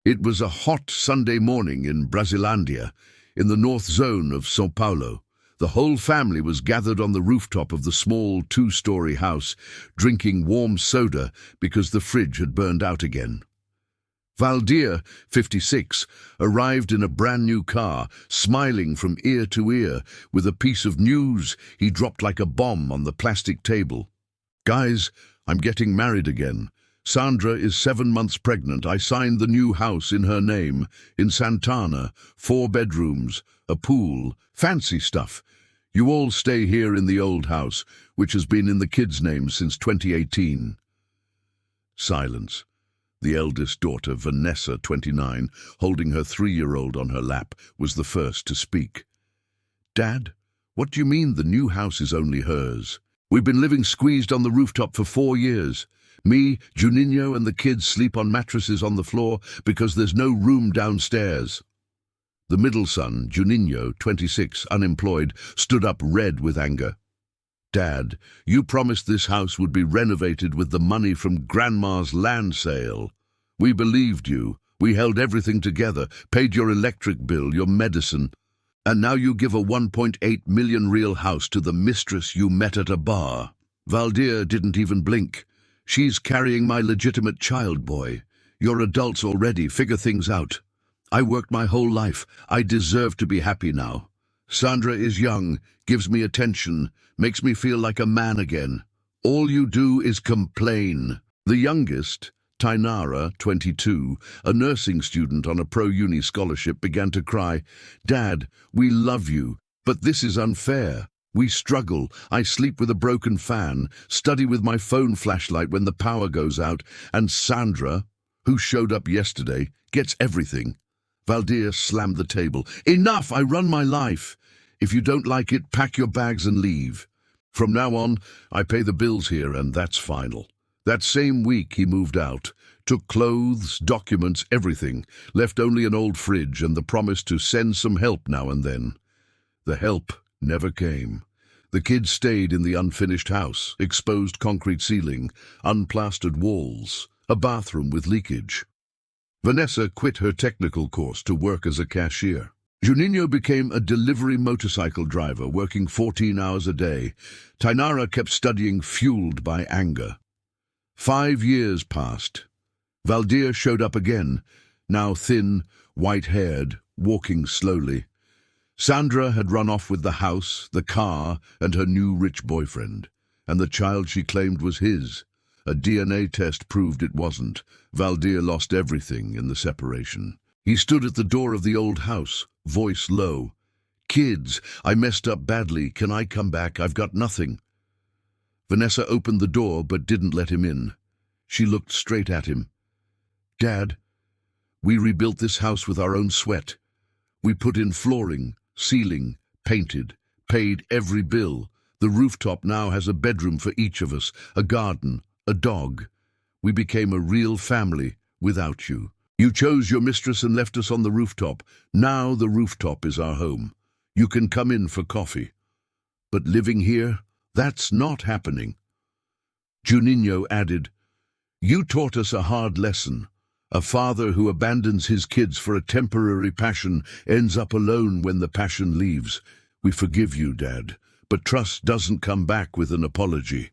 It was a hot Sunday morning in Brasilandia, in the north zone of São Paulo. The whole family was gathered on the rooftop of the small two-story house, drinking warm soda because the fridge had burned out again. Valdir, 56, arrived in a brand-new car, smiling from ear to ear, with a piece of news he dropped like a bomb on the plastic table. "Guys, I'm getting married again. Sandra is 7 months pregnant. I signed the new house in her name, in Santana, 4 bedrooms, a pool, fancy stuff. You all stay here in the old house, which has been in the kids' names since 2018. Silence. The eldest daughter, Vanessa, 29, holding her 3-year-old on her lap, was the first to speak. "Dad, what do you mean the new house is only hers? We've been living squeezed on the rooftop for 4 years. Me, Juninho and the kids sleep on mattresses on the floor because there's no room downstairs." The middle son, Juninho, 26, unemployed, stood up red with anger. "Dad, you promised this house would be renovated with the money from Grandma's land sale. We believed you. We held everything together, paid your electric bill, your medicine. And now you give a 1.8 million real house to the mistress you met at a bar." Valdir didn't even blink. "She's carrying my legitimate child, boy. You're adults already, figure things out. I worked my whole life. I deserve to be happy now. Sandra is young, gives me attention, makes me feel like a man again. All you do is complain." The youngest, Tainara, 22, a nursing student on a pro-uni scholarship, began to cry. "Dad, we love you, but this is unfair. We struggle. I sleep with a broken fan, study with my phone flashlight when the power goes out, and Sandra, who showed up yesterday, gets everything." Valdir slammed the table. "Enough! I run my life. If you don't like it, pack your bags and leave. From now on, I pay the bills here, and that's final." That same week he moved out, took clothes, documents, everything, left only an old fridge and the promise to send some help now and then. The help never came. The kids stayed in the unfinished house, exposed concrete ceiling, unplastered walls, a bathroom with leakage. Vanessa quit her technical course to work as a cashier. Juninho became a delivery motorcycle driver, working 14 hours a day. Tainara kept studying, fueled by anger. 5 years passed. Valdir showed up again, now thin, white-haired, walking slowly. Sandra had run off with the house, the car, and her new rich boyfriend, and the child she claimed was his. A DNA test proved it wasn't. Valdir lost everything in the separation. He stood at the door of the old house, voice low. "Kids, I messed up badly. Can I come back? I've got nothing." Vanessa opened the door but didn't let him in. She looked straight at him. "Dad, we rebuilt this house with our own sweat. We put in flooring, ceiling, painted, paid every bill. The rooftop now has a bedroom for each of us, a garden, a dog. We became a real family without you. You chose your mistress and left us on the rooftop. Now the rooftop is our home. You can come in for coffee. But living here, that's not happening." Juninho added, "You taught us a hard lesson. A father who abandons his kids for a temporary passion ends up alone when the passion leaves. We forgive you, Dad, but trust doesn't come back with an apology."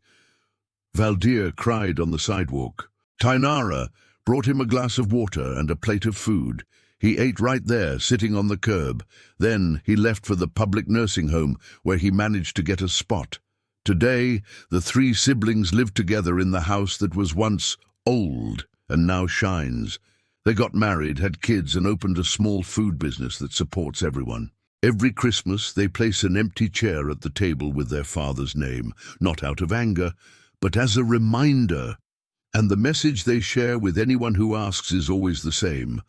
Valdir cried on the sidewalk. Tainara brought him a glass of water and a plate of food. He ate right there, sitting on the curb. Then he left for the public nursing home, where he managed to get a spot. Today, the 3 siblings lived together in the house that was once old and now shines. They got married, had kids, and opened a small food business that supports everyone. Every Christmas, they place an empty chair at the table with their father's name, not out of anger, but as a reminder. And the message they share with anyone who asks is always the same.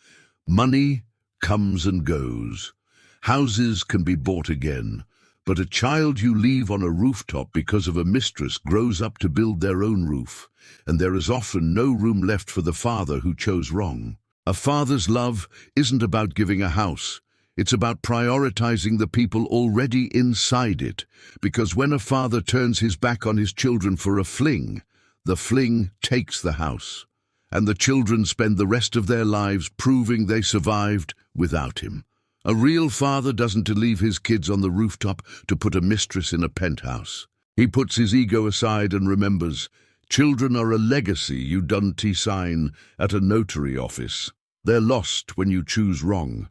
Money comes and goes. Houses can be bought again. But a child you leave on a rooftop because of a mistress grows up to build their own roof, and there is often no room left for the father who chose wrong. A father's love isn't about giving a house. It's about prioritizing the people already inside it, because when a father turns his back on his children for a fling, the fling takes the house. and the children spend the rest of their lives proving they survived without him. A real father doesn't leave his kids on the rooftop to put a mistress in a penthouse. He puts his ego aside and remembers, children are a legacy you don't sign at a notary office. They're lost when you choose wrong.